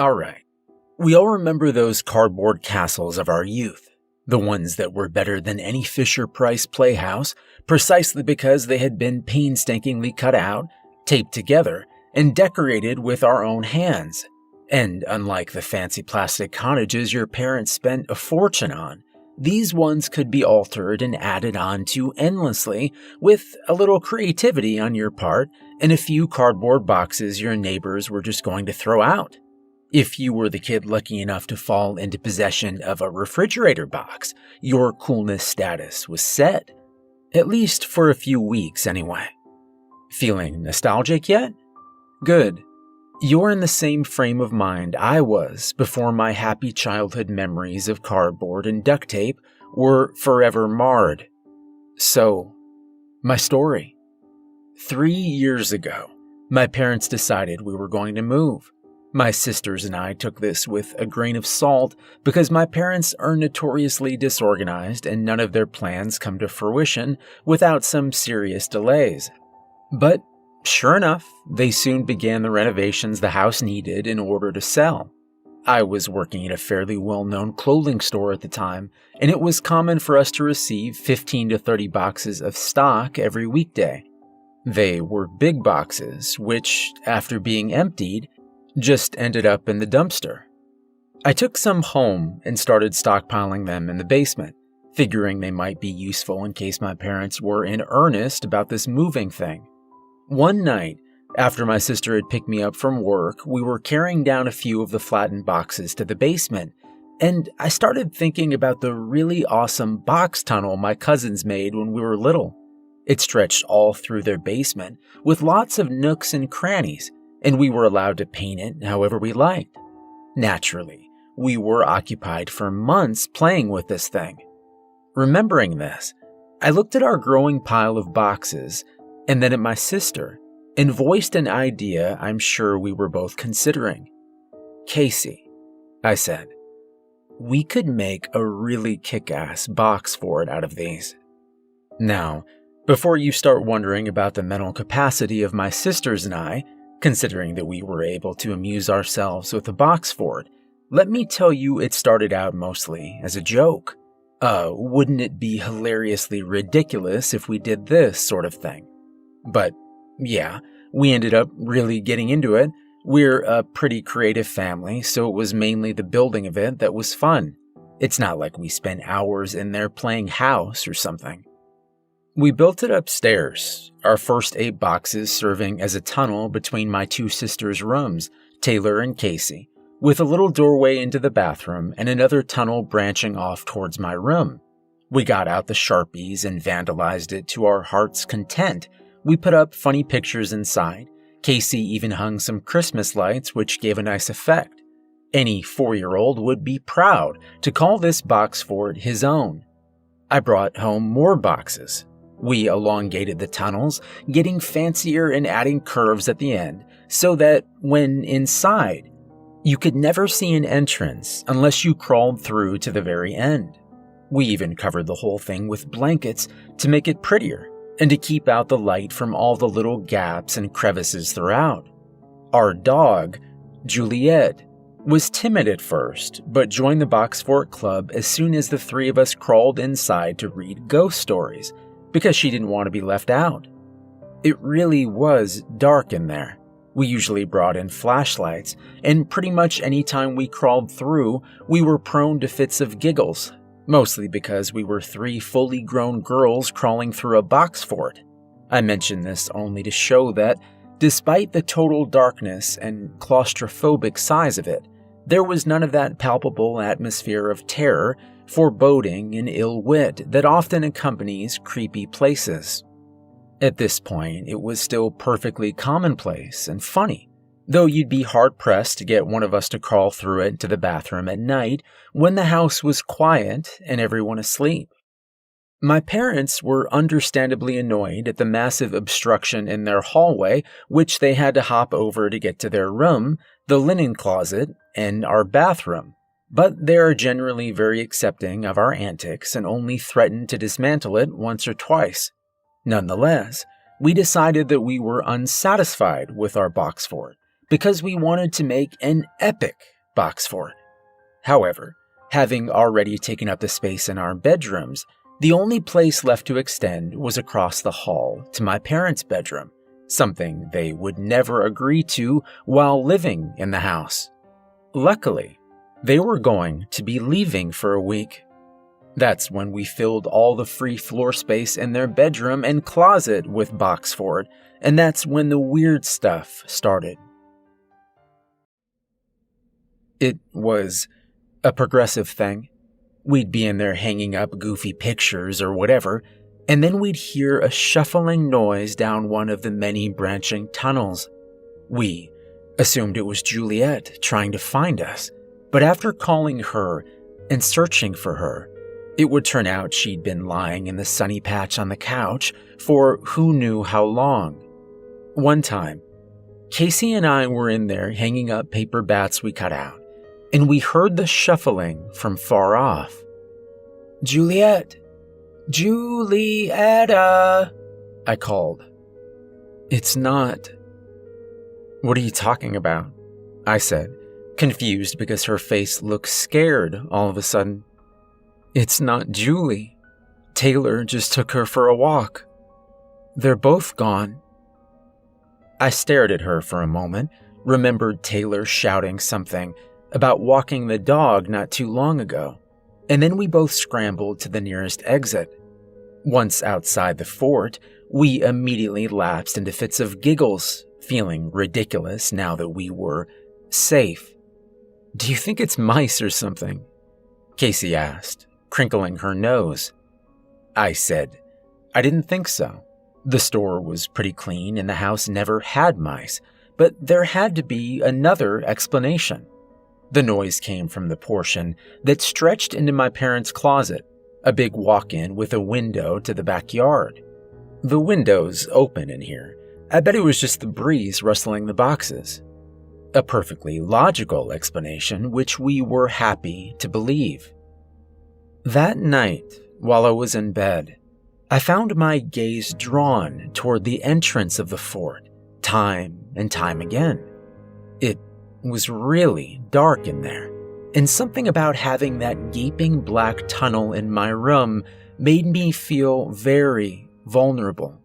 Alright, we all remember those cardboard castles of our youth. The ones that were better than any Fisher-Price playhouse, precisely because they had been painstakingly cut out, taped together, and decorated with our own hands. And unlike the fancy plastic cottages your parents spent a fortune on, these ones could be altered and added on to endlessly with a little creativity on your part and a few cardboard boxes your neighbors were just going to throw out. If you were the kid lucky enough to fall into possession of a refrigerator box, your coolness status was set. At least for a few weeks anyway. Feeling nostalgic yet? Good. You're in the same frame of mind I was before my happy childhood memories of cardboard and duct tape were forever marred. So, my story. 3 years ago, my parents decided we were going to move. My sisters and I took this with a grain of salt because my parents are notoriously disorganized and none of their plans come to fruition without some serious delays. But sure enough, they soon began the renovations the house needed in order to sell. I was working at a fairly well-known clothing store at the time, and it was common for us to receive 15 to 30 boxes of stock every weekday. They were big boxes, which, after being emptied, just ended up in the dumpster. I took some home and started stockpiling them in the basement, figuring they might be useful in case my parents were in earnest about this moving thing. One night, after my sister had picked me up from work, we were carrying down a few of the flattened boxes to the basement, and I started thinking about the really awesome box tunnel my cousins made when we were little. It stretched all through their basement, with lots of nooks and crannies, and we were allowed to paint it however we liked. Naturally, we were occupied for months playing with this thing. Remembering this, I looked at our growing pile of boxes and then at my sister and voiced an idea I'm sure we were both considering. "Casey," I said, "we could make a really kick-ass box fort out of these." Now, before you start wondering about the mental capacity of my sisters and I, considering that we were able to amuse ourselves with a box fort, let me tell you it started out mostly as a joke. Wouldn't it be hilariously ridiculous if we did this sort of thing? But yeah, we ended up really getting into it. We're a pretty creative family, so it was mainly the building of it that was fun. It's not like we spent hours in there playing house or something. We built it upstairs, our first 8 boxes serving as a tunnel between my 2 sisters' rooms, Taylor and Casey, with a little doorway into the bathroom and another tunnel branching off towards my room. We got out the Sharpies and vandalized it to our heart's content. We put up funny pictures inside. Casey even hung some Christmas lights, which gave a nice effect. Any 4-year-old would be proud to call this box fort his own. I brought home more boxes. We elongated the tunnels, getting fancier and adding curves at the end, so that when inside, you could never see an entrance unless you crawled through to the very end. We even covered the whole thing with blankets to make it prettier and to keep out the light from all the little gaps and crevices throughout. Our dog, Juliet, was timid at first, but joined the Box Fort Club as soon as the 3 of us crawled inside to read ghost stories, because she didn't want to be left out. It really was dark in there. We usually brought in flashlights, and pretty much any time we crawled through, we were prone to fits of giggles, mostly because we were 3 fully grown girls crawling through a box fort. I mention this only to show that, despite the total darkness and claustrophobic size of it, there was none of that palpable atmosphere of terror, foreboding, and ill wit that often accompanies creepy places. At this point, it was still perfectly commonplace and funny, though you'd be hard-pressed to get one of us to crawl through it to the bathroom at night when the house was quiet and everyone asleep. My parents were understandably annoyed at the massive obstruction in their hallway, which they had to hop over to get to their room, the linen closet, and our bathroom. But they are generally very accepting of our antics and only threatened to dismantle it once or twice. Nonetheless, we decided that we were unsatisfied with our box fort, because we wanted to make an epic box fort. However, having already taken up the space in our bedrooms, the only place left to extend was across the hall to my parents' bedroom, something they would never agree to while living in the house. Luckily, they were going to be leaving for a week. That's when we filled all the free floor space in their bedroom and closet with box fort, and that's when the weird stuff started. It was a progressive thing. We'd be in there hanging up goofy pictures or whatever, and then we'd hear a shuffling noise down one of the many branching tunnels. We assumed it was Juliet trying to find us, but after calling her and searching for her, it would turn out she'd been lying in the sunny patch on the couch for who knew how long. One time, Casey and I were in there hanging up paper bats we cut out, and we heard the shuffling from far off. "Juliet! Julietta!" I called. "It's not." "What are you talking about?" I said, confused because her face looked scared all of a sudden. "It's not Julie. Taylor just took her for a walk. They're both gone." I stared at her for a moment, remembered Taylor shouting something about walking the dog not too long ago, and then we both scrambled to the nearest exit. Once outside the fort, we immediately lapsed into fits of giggles, feeling ridiculous now that we were safe. "Do you think it's mice or something?" Casey asked, crinkling her nose. I said I didn't think so. The store was pretty clean and the house never had mice, but there had to be another explanation. The noise came from the portion that stretched into my parents' closet, a big walk-in with a window to the backyard. The window's open in here. I bet it was just the breeze rustling the boxes. A perfectly logical explanation, which we were happy to believe. That night, while I was in bed, I found my gaze drawn toward the entrance of the fort, time and time again. It was really dark in there, and something about having that gaping black tunnel in my room made me feel very vulnerable.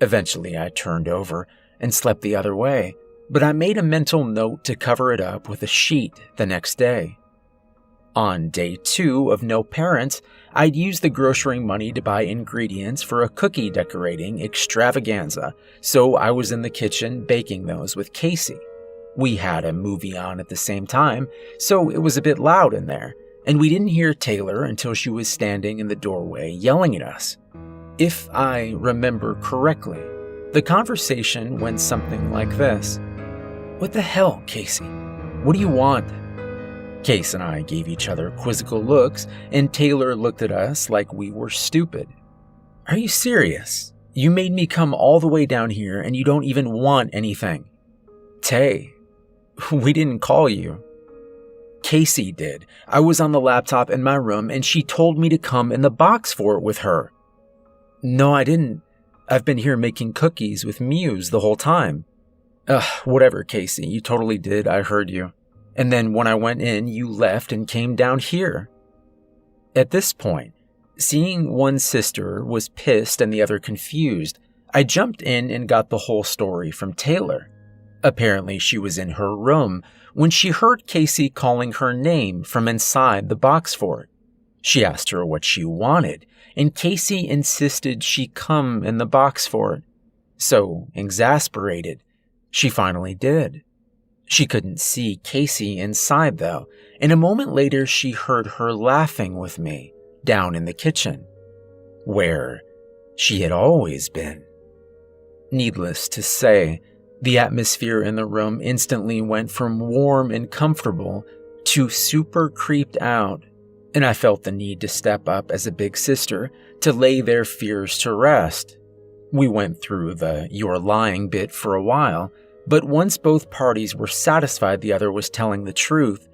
Eventually, I turned over and slept the other way, but I made a mental note to cover it up with a sheet the next day. On day 2 of no parents, I'd used the grocery money to buy ingredients for a cookie decorating extravaganza, so I was in the kitchen baking those with Casey. We had a movie on at the same time, so it was a bit loud in there, and we didn't hear Taylor until she was standing in the doorway yelling at us. If I remember correctly, the conversation went something like this. "What the hell, Casey? What do you want?" Case and I gave each other quizzical looks, and Taylor looked at us like we were stupid. "Are you serious? You made me come all the way down here and you don't even want anything." "Tay, we didn't call you." "Casey did. I was on the laptop in my room and she told me to come in the box fort with her." "No, I didn't. I've been here making cookies with Muse the whole time." Whatever, Casey. You totally did. I heard you. And then when I went in, you left and came down here." At this point, seeing one sister was pissed and the other confused, I jumped in and got the whole story from Taylor. Apparently, she was in her room when she heard Casey calling her name from inside the box fort. She asked her what she wanted, and Casey insisted she come in the box fort. So, exasperated, she finally did. She couldn't see Casey inside, though, and a moment later she heard her laughing with me down in the kitchen, where she had always been. Needless to say, the atmosphere in the room instantly went from warm and comfortable to super creeped out, and I felt the need to step up as a big sister to lay their fears to rest. We went through the "you're lying" bit for a while, but once both parties were satisfied the other was telling the truth,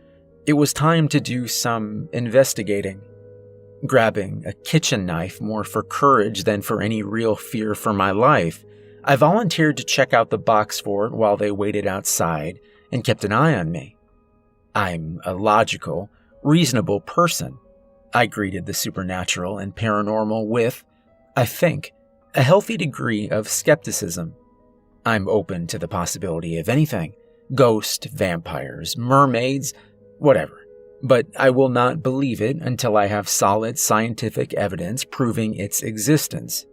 it was time to do some investigating. Grabbing a kitchen knife more for courage than for any real fear for my life, I volunteered to check out the box fort while they waited outside and kept an eye on me. I'm a logical, reasonable person. I greeted the supernatural and paranormal with, I think, a healthy degree of skepticism. I'm open to the possibility of anything: ghosts, vampires, mermaids, whatever. But I will not believe it until I have solid scientific evidence proving its existence.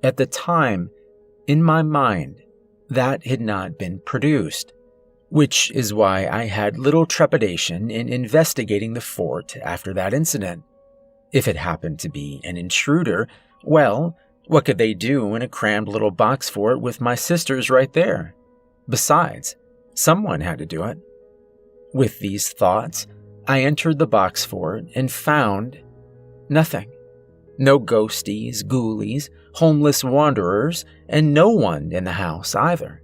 At the time, in my mind, that had not been produced, which is why I had little trepidation in investigating the fort after that incident. If it happened to be an intruder, well, what could they do in a crammed little box fort with my sisters right there? Besides, someone had to do it. With these thoughts, I entered the box fort and found nothing. No ghosties, ghoulies, homeless wanderers, and no one in the house either.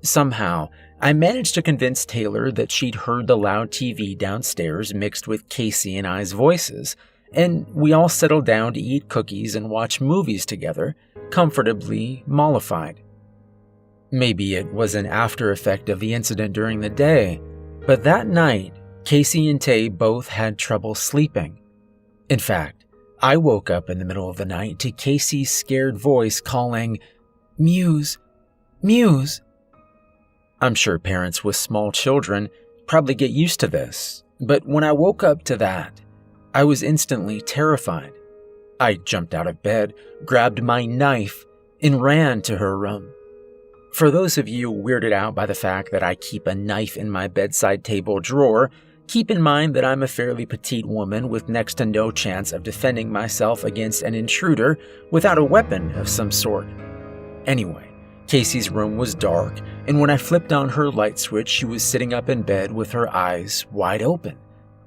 Somehow, I managed to convince Taylor that she'd heard the loud TV downstairs mixed with Casey and I's voices, and we all settled down to eat cookies and watch movies together, comfortably mollified. Maybe it was an after effect of the incident during the day, but that night, Casey and Tay both had trouble sleeping. In fact, I woke up in the middle of the night to Casey's scared voice calling, "Muse, Muse." I'm sure parents with small children probably get used to this, but when I woke up to that, I was instantly terrified. I jumped out of bed, grabbed my knife, and ran to her room. For those of you weirded out by the fact that I keep a knife in my bedside table drawer, keep in mind that I'm a fairly petite woman with next to no chance of defending myself against an intruder without a weapon of some sort. Anyway, Casey's room was dark, and when I flipped on her light switch, she was sitting up in bed with her eyes wide open,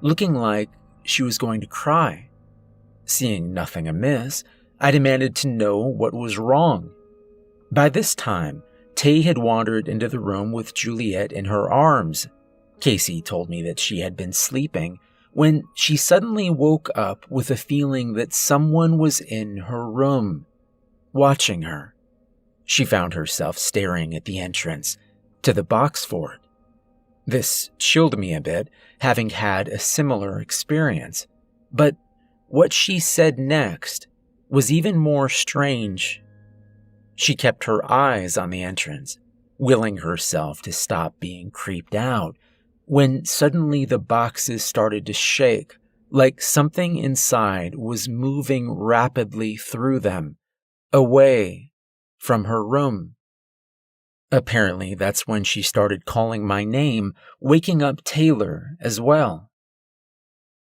looking like she was going to cry. Seeing nothing amiss, I demanded to know what was wrong. By this time, Tay had wandered into the room with Juliet in her arms. Casey told me that she had been sleeping when she suddenly woke up with a feeling that someone was in her room, watching her. She found herself staring at the entrance to the box fort. This chilled me a bit, having had a similar experience. But what she said next was even more strange. She kept her eyes on the entrance, willing herself to stop being creeped out, when suddenly the boxes started to shake, like something inside was moving rapidly through them, away from her room. Apparently, that's when she started calling my name, waking up Taylor as well.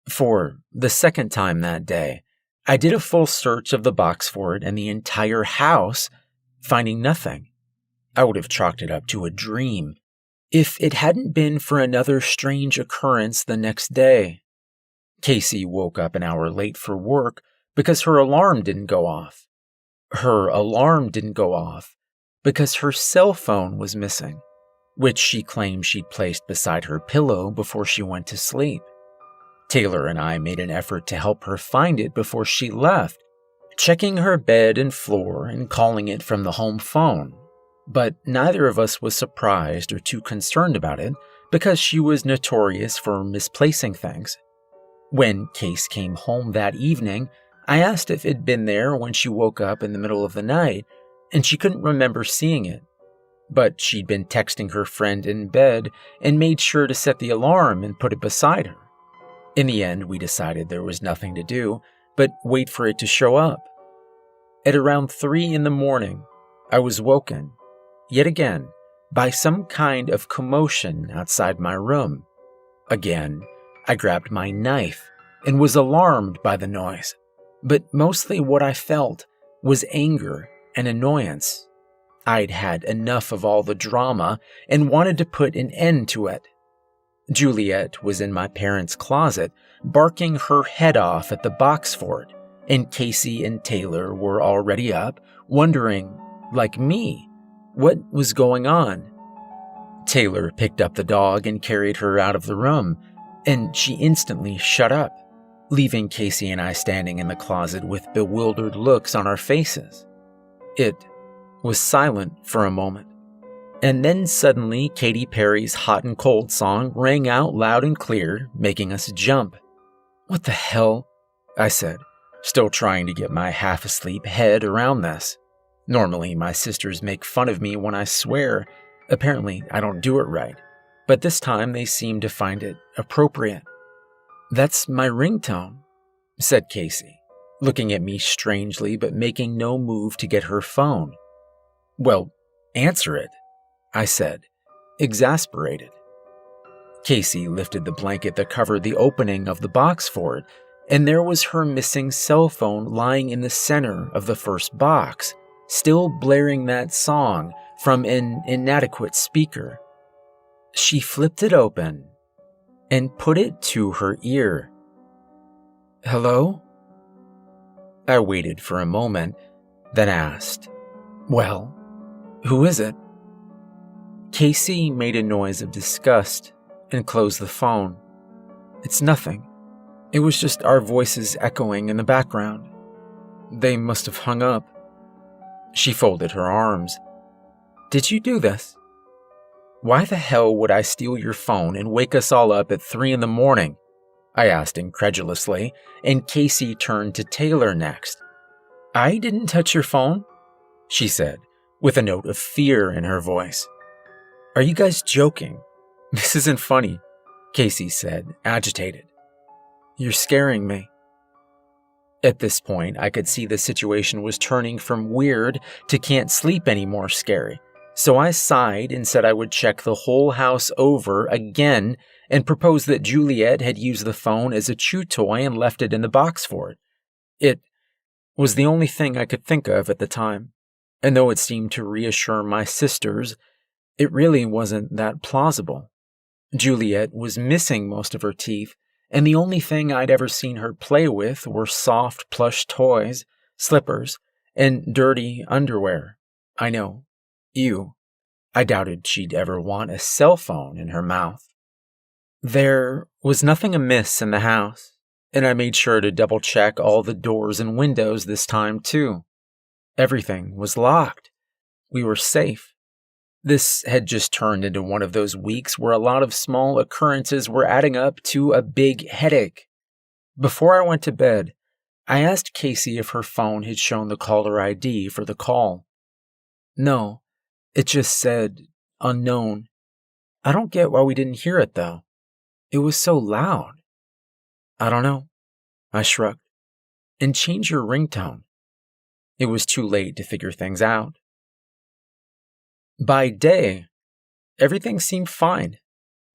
For the second time that day, I did a full search of the box fort and the entire house, finding nothing. I would have chalked it up to a dream if it hadn't been for another strange occurrence the next day. Casey woke up an hour late for work because her alarm didn't go off. Her alarm didn't go off because her cell phone was missing, which she claimed she'd placed beside her pillow before she went to sleep. Taylor and I made an effort to help her find it before she left, checking her bed and floor and calling it from the home phone. But neither of us was surprised or too concerned about it because she was notorious for misplacing things. When Case came home that evening, I asked if it'd been there when she woke up in the middle of the night, and she couldn't remember seeing it. But she'd been texting her friend in bed and made sure to set the alarm and put it beside her. In the end, we decided there was nothing to do but wait for it to show up. At around 3 a.m, I was woken, yet again, by some kind of commotion outside my room. Again, I grabbed my knife and was alarmed by the noise, but mostly what I felt was anger and annoyance. I'd had enough of all the drama and wanted to put an end to it. Juliet was in my parents' closet, barking her head off at the box fort, and Casey and Taylor were already up, wondering, like me, what was going on. Taylor picked up the dog and carried her out of the room, and she instantly shut up, leaving Casey and I standing in the closet with bewildered looks on our faces. It was silent for a moment. And then suddenly Katy Perry's Hot and Cold song rang out loud and clear, making us jump. "What the hell?" I said, still trying to get my half-asleep head around this. Normally, my sisters make fun of me when I swear. Apparently, I don't do it right. But this time, they seem to find it appropriate. "That's my ringtone," said Casey, looking at me strangely but making no move to get her phone. "Well, answer it," I said, exasperated. Casey lifted the blanket that covered the opening of the box for it, and there was her missing cell phone lying in the center of the first box, still blaring that song from an inadequate speaker. She flipped it open and put it to her ear. "Hello?" I waited for a moment, then asked, "Well, who is it?" Casey made a noise of disgust and closed the phone. "It's nothing. It was just our voices echoing in the background. They must have hung up." She folded her arms. "Did you do this? Why the hell would I steal your phone and wake us all up at 3 a.m? I asked incredulously, and Casey turned to Taylor next. "I didn't touch your phone," she said, with a note of fear in her voice. "Are you guys joking? This isn't funny," Casey said, agitated. "You're scaring me." At this point, I could see the situation was turning from weird to can't sleep anymore scary, so I sighed and said I would check the whole house over again and proposed that Juliet had used the phone as a chew toy and left it in the box for it. It was the only thing I could think of at the time, and though it seemed to reassure my sisters, it really wasn't that plausible. Juliet was missing most of her teeth, and the only thing I'd ever seen her play with were soft plush toys, slippers, and dirty underwear. I know. Ew. I doubted she'd ever want a cell phone in her mouth. There was nothing amiss in the house, and I made sure to double-check all the doors and windows this time, too. Everything was locked. We were safe. This had just turned into one of those weeks where a lot of small occurrences were adding up to a big headache. Before I went to bed, I asked Casey if her phone had shown the caller ID for the call. "No, it just said unknown. I don't get why we didn't hear it, though. It was so loud." "I don't know," I shrugged. "And change your ringtone." It was too late to figure things out. By day, everything seemed fine.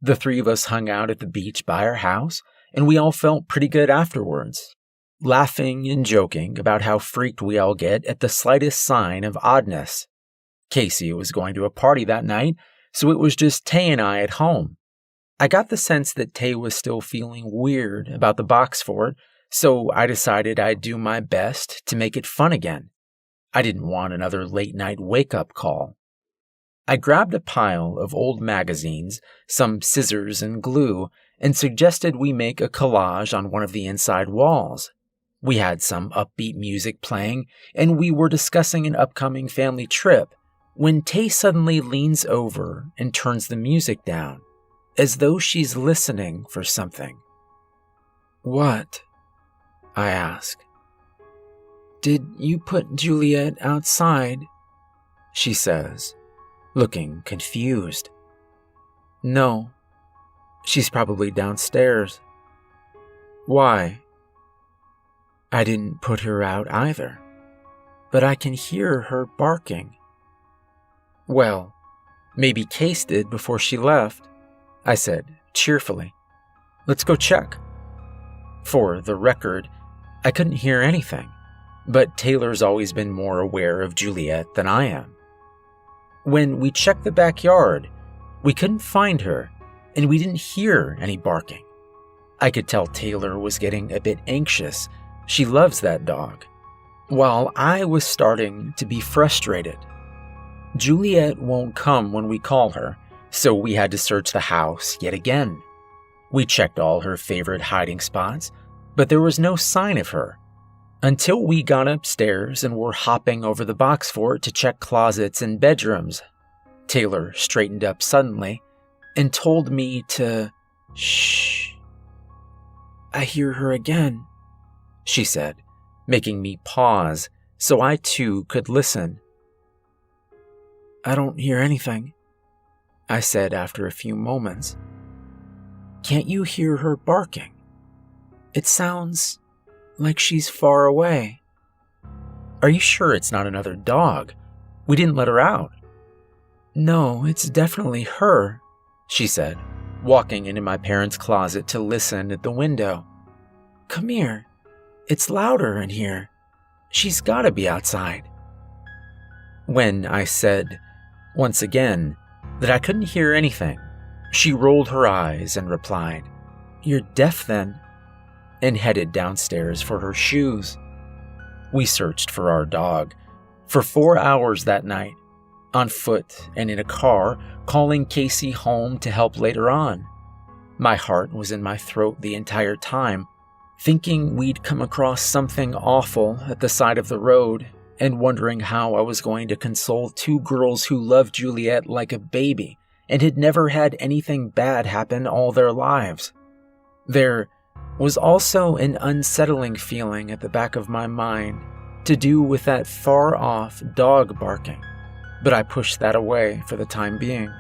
The three of us hung out at the beach by our house, and we all felt pretty good afterwards, laughing and joking about how freaked we all get at the slightest sign of oddness. Casey was going to a party that night, so it was just Tay and I at home. I got the sense that Tay was still feeling weird about the box fort, so I decided I'd do my best to make it fun again. I didn't want another late-night wake-up call. I grabbed a pile of old magazines, some scissors and glue, and suggested we make a collage on one of the inside walls. We had some upbeat music playing, and we were discussing an upcoming family trip, when Tay suddenly leans over and turns the music down, as though she's listening for something. "What?" I ask. "Did you put Juliet outside?" she says, looking confused. "No. She's probably downstairs." "Why?" "I didn't put her out either, but I can hear her barking." "Well, maybe Case did before she left," I said cheerfully. "Let's go check." For the record, I couldn't hear anything, but Taylor's always been more aware of Juliet than I am. When we checked the backyard, we couldn't find her, and we didn't hear any barking. I could tell Taylor was getting a bit anxious. She loves that dog, while I was starting to be frustrated. Juliet won't come when we call her, so we had to search the house yet again. We checked all her favorite hiding spots, but there was no sign of her. Until we got upstairs and were hopping over the box fort to check closets and bedrooms. Taylor straightened up suddenly and told me to shh. I hear her again, she said, making me pause so I too could listen. I don't hear anything, I said after a few moments. Can't you hear her barking? It sounds like she's far away. Are you sure it's not another dog? We didn't let her out. No, it's definitely her, she said, walking into my parents' closet to listen at the window. Come here. It's louder in here. She's gotta be outside. When I said, once again, that I couldn't hear anything, she rolled her eyes and replied, You're deaf then, and headed downstairs for her shoes. We searched for our dog for 4 hours that night, on foot and in a car, calling Casey home to help later on. My heart was in my throat the entire time, thinking we'd come across something awful at the side of the road and wondering how I was going to console two girls who loved Juliet like a baby and had never had anything bad happen all their lives. There was also an unsettling feeling at the back of my mind to do with that far-off dog barking, but I pushed that away for the time being.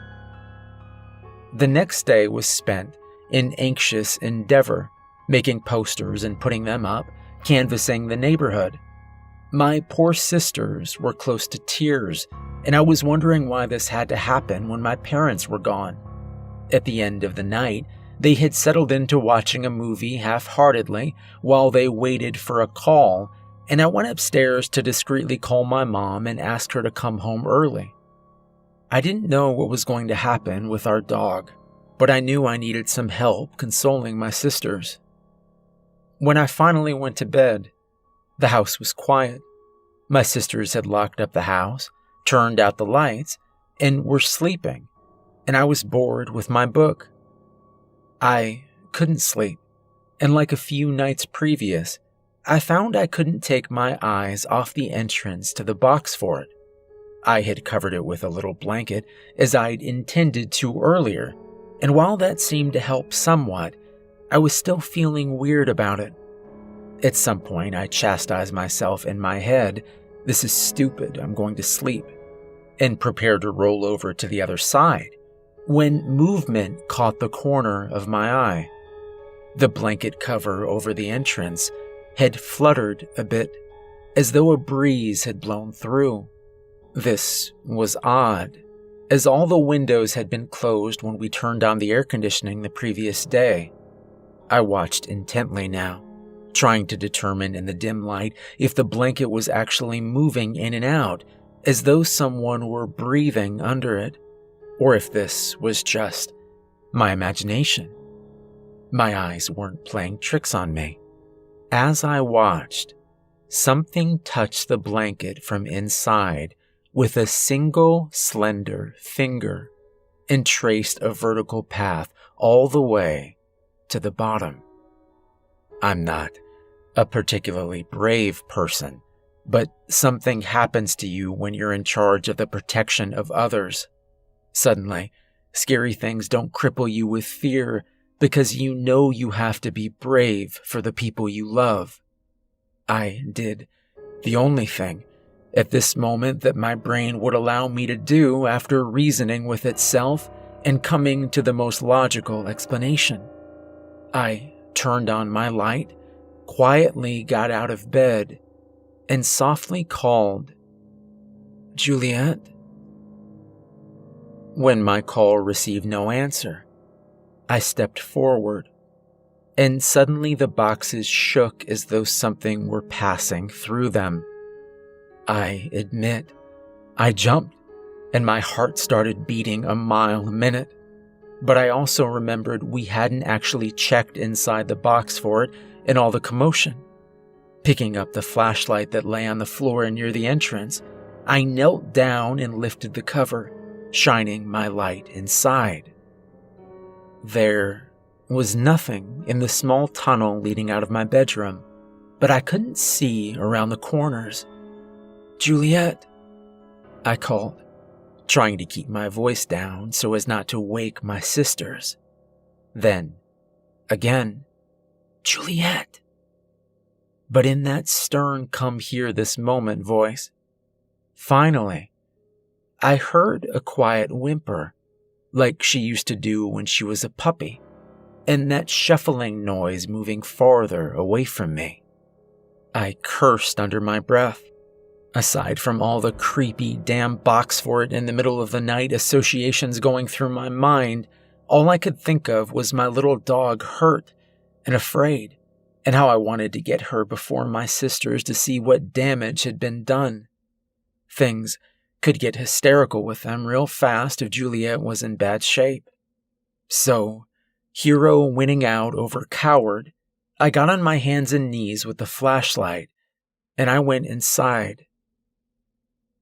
The next day was spent in anxious endeavor, making posters and putting them up, canvassing the neighborhood. My poor sisters were close to tears, and I was wondering why this had to happen when my parents were gone. At the end of the night, they had settled into watching a movie half-heartedly while they waited for a call, and I went upstairs to discreetly call my mom and ask her to come home early. I didn't know what was going to happen with our dog, but I knew I needed some help consoling my sisters. When I finally went to bed, the house was quiet. My sisters had locked up the house, turned out the lights, and were sleeping, and I was bored with my book. I couldn't sleep, and like a few nights previous, I found I couldn't take my eyes off the entrance to the box fort. I had covered it with a little blanket, as I'd intended to earlier, and while that seemed to help somewhat, I was still feeling weird about it. At some point, I chastised myself in my head, this is stupid, I'm going to sleep, and prepared to roll over to the other side, when movement caught the corner of my eye. The blanket cover over the entrance had fluttered a bit, as though a breeze had blown through. This was odd, as all the windows had been closed when we turned on the air conditioning the previous day. I watched intently now, trying to determine in the dim light if the blanket was actually moving in and out, as though someone were breathing under it, or if this was just my imagination. My eyes weren't playing tricks on me. As I watched, something touched the blanket from inside with a single slender finger and traced a vertical path all the way to the bottom. I'm not a particularly brave person, but something happens to you when you're in charge of the protection of others. Suddenly, scary things don't cripple you with fear because you know you have to be brave for the people you love. I did the only thing at this moment that my brain would allow me to do after reasoning with itself and coming to the most logical explanation. I turned on my light, quietly got out of bed, and softly called, Juliet. When my call received no answer, I stepped forward, and suddenly the boxes shook as though something were passing through them. I admit, I jumped, and my heart started beating a mile a minute. But I also remembered we hadn't actually checked inside the box for it in all the commotion. Picking up the flashlight that lay on the floor near the entrance, I knelt down and lifted the cover, shining my light inside. There was nothing in the small tunnel leading out of my bedroom, but I couldn't see around the corners. "Juliet," I called, trying to keep my voice down so as not to wake my sisters. Then, again, "Juliet." But in that stern come here this moment voice, finally, I heard a quiet whimper, like she used to do when she was a puppy, and that shuffling noise moving farther away from me. I cursed under my breath. Aside from all the creepy damn box for it in the middle of the night associations going through my mind, all I could think of was my little dog hurt and afraid, and how I wanted to get her before my sisters to see what damage had been done. Things could get hysterical with them real fast if Juliet was in bad shape. So, hero winning out over coward, I got on my hands and knees with the flashlight, and I went inside.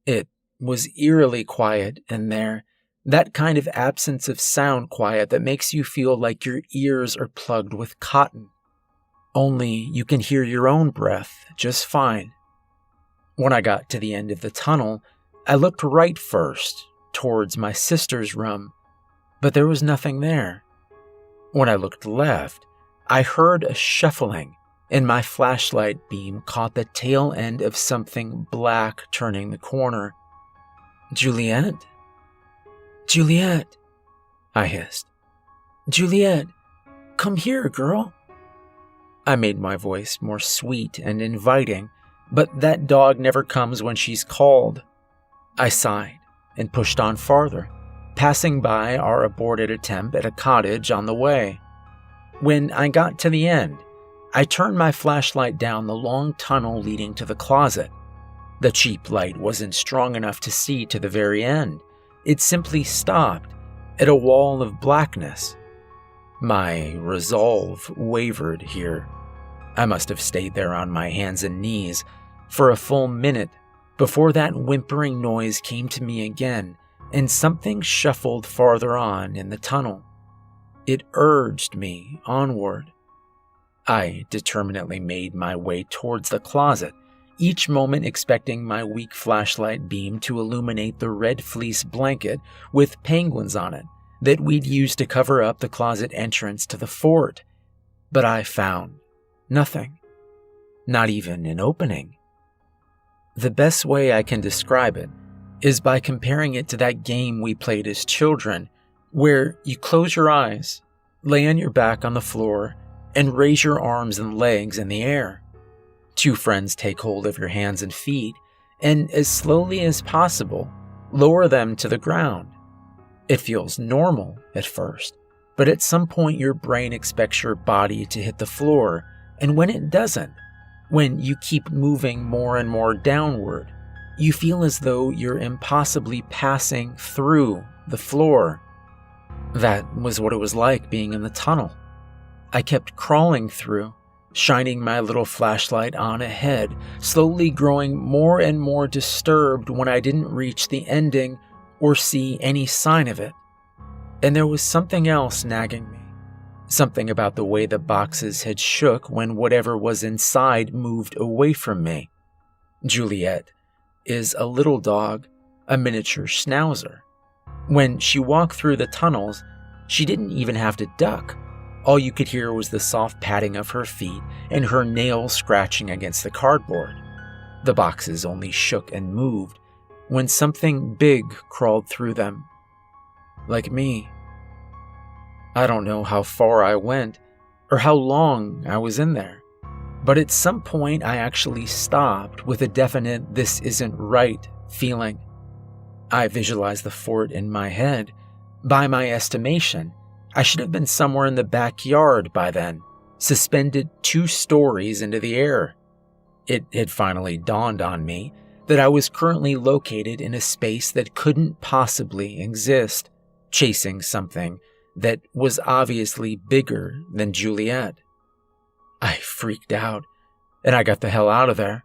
It was eerily quiet in there, that kind of absence of sound quiet that makes you feel like your ears are plugged with cotton. Only you can hear your own breath just fine. When I got to the end of the tunnel, I looked right first, towards my sister's room, but there was nothing there. When I looked left, I heard a shuffling, and my flashlight beam caught the tail end of something black turning the corner. "Juliet? Juliet," I hissed. "Juliet, come here, girl." I made my voice more sweet and inviting, but that dog never comes when she's called. I sighed and pushed on farther, passing by our aborted attempt at a cottage on the way. When I got to the end, I turned my flashlight down the long tunnel leading to the closet. The cheap light wasn't strong enough to see to the very end. It simply stopped at a wall of blackness. My resolve wavered here. I must have stayed there on my hands and knees for a full minute before that whimpering noise came to me again, and something shuffled farther on in the tunnel. It urged me onward. I determinedly made my way towards the closet, each moment expecting my weak flashlight beam to illuminate the red fleece blanket with penguins on it that we'd used to cover up the closet entrance to the fort. But I found nothing, not even an opening. The best way I can describe it is by comparing it to that game we played as children, where you close your eyes, lay on your back on the floor, and raise your arms and legs in the air. Two friends take hold of your hands and feet, and as slowly as possible, lower them to the ground. It feels normal at first, but at some point your brain expects your body to hit the floor, and when it doesn't, when you keep moving more and more downward, you feel as though you're impossibly passing through the floor. That was what it was like being in the tunnel. I kept crawling through, shining my little flashlight on ahead, slowly growing more and more disturbed when I didn't reach the ending or see any sign of it. And there was something else nagging me. Something about the way the boxes had shook when whatever was inside moved away from me. Juliet is a little dog, a miniature schnauzer. When she walked through the tunnels, she didn't even have to duck. All you could hear was the soft patting of her feet and her nails scratching against the cardboard. The boxes only shook and moved when something big crawled through them. Like me. I don't know how far I went or how long I was in there, but at some point I actually stopped with a definite "this isn't right" feeling. I visualized the fort in my head. By my estimation, I should have been somewhere in the backyard by then, suspended 2 stories into the air. It had finally dawned on me that I was currently located in a space that couldn't possibly exist, chasing something that was obviously bigger than Juliet. I freaked out, and I got the hell out of there.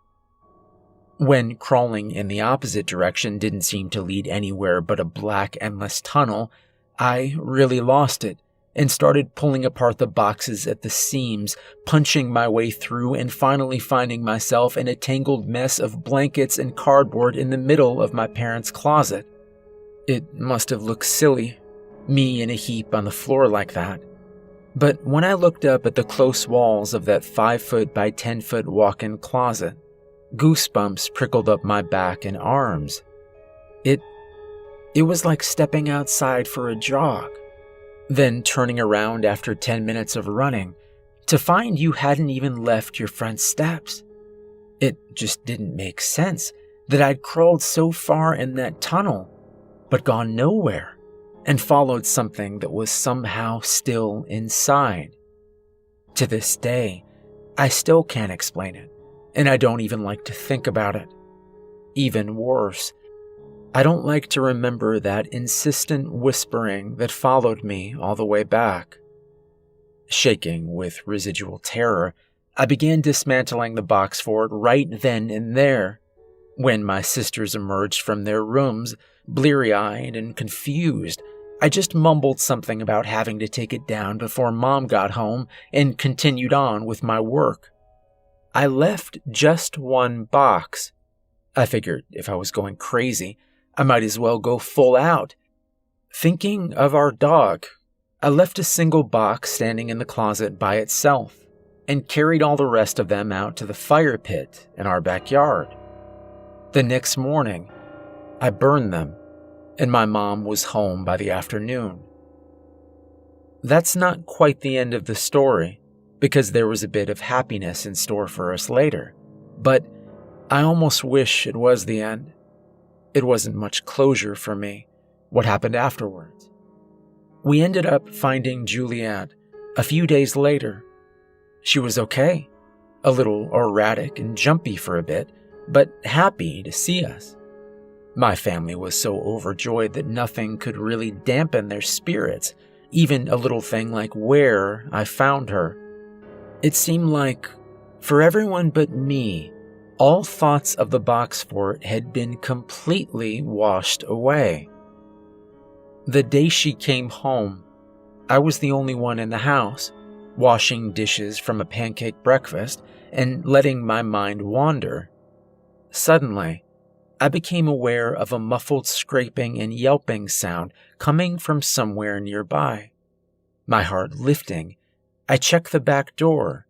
When crawling in the opposite direction didn't seem to lead anywhere but a black, endless tunnel, I really lost it and started pulling apart the boxes at the seams, punching my way through and finally finding myself in a tangled mess of blankets and cardboard in the middle of my parents' closet. It must have looked silly, me in a heap on the floor like that. But when I looked up at the close walls of that 5-foot by 10-foot walk-in closet, goosebumps prickled up my back and arms. It was like stepping outside for a jog, then turning around after 10 minutes of running to find you hadn't even left your front steps. It just didn't make sense that I'd crawled so far in that tunnel, but gone nowhere, and followed something that was somehow still inside. To this day, I still can't explain it, and I don't even like to think about it. Even worse, I don't like to remember that insistent whispering that followed me all the way back. Shaking with residual terror, I began dismantling the box fort right then and there. When my sisters emerged from their rooms, bleary-eyed and confused, I just mumbled something about having to take it down before Mom got home and continued on with my work. I left just one box. I figured if I was going crazy, I might as well go full out. Thinking of our dog, I left a single box standing in the closet by itself and carried all the rest of them out to the fire pit in our backyard. The next morning, I burned them, and my mom was home by the afternoon. That's not quite the end of the story, because there was a bit of happiness in store for us later, but I almost wish it was the end. It wasn't much closure for me, what happened afterwards. We ended up finding Juliet a few days later. She was okay, a little erratic and jumpy for a bit, but happy to see us. My family was so overjoyed that nothing could really dampen their spirits, even a little thing like where I found her. It seemed like, for everyone but me, all thoughts of the box fort had been completely washed away. The day she came home, I was the only one in the house, washing dishes from a pancake breakfast and letting my mind wander. Suddenly, I became aware of a muffled scraping and yelping sound coming from somewhere nearby. My heart lifting, I checked the back door,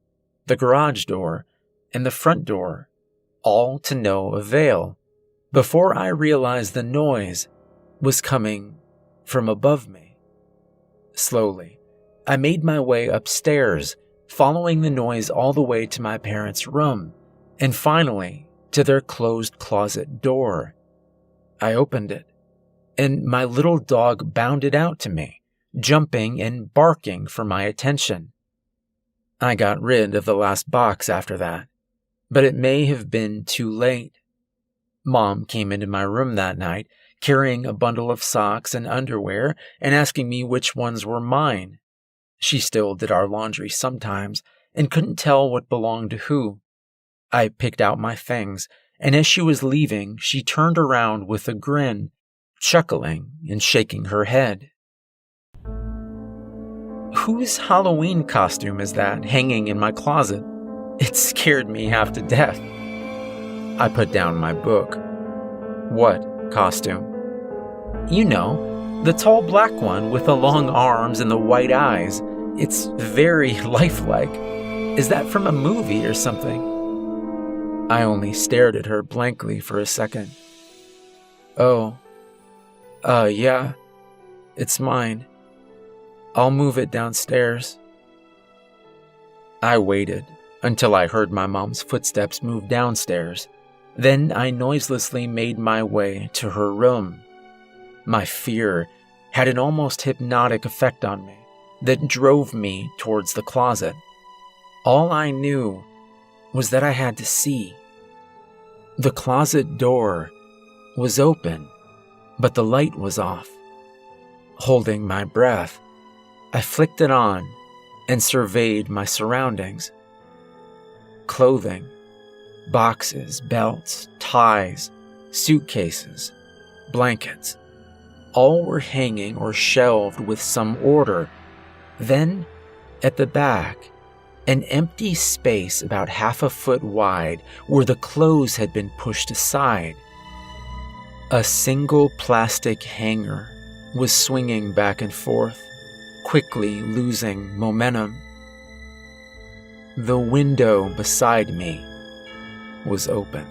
the garage door, and the front door, all to no avail, before I realized the noise was coming from above me. Slowly, I made my way upstairs, following the noise all the way to my parents' room, and finally to their closed closet door. I opened it, and my little dog bounded out to me, jumping and barking for my attention. I got rid of the last box after that, but it may have been too late. Mom came into my room that night, carrying a bundle of socks and underwear and asking me which ones were mine. She still did our laundry sometimes and couldn't tell what belonged to who. I picked out my things, and as she was leaving, she turned around with a grin, chuckling and shaking her head. Whose Halloween costume is that hanging in my closet? It scared me half to death. I put down my book. What costume? You know, the tall black one with the long arms and the white eyes. It's very lifelike. Is that from a movie or something? I only stared at her blankly for a second. Oh, yeah, it's mine. I'll move it downstairs. I waited until I heard my mom's footsteps move downstairs. Then I noiselessly made my way to her room. My fear had an almost hypnotic effect on me that drove me towards the closet. All I knew was that I had to see. The closet door was open, but the light was off. Holding my breath, I flicked it on and surveyed my surroundings. Clothing, boxes, belts, ties, suitcases, blankets, all were hanging or shelved with some order, Then, at the back, an empty space about half a foot wide where the clothes had been pushed aside. A single plastic hanger was swinging back and forth, quickly losing momentum. The window beside me was open.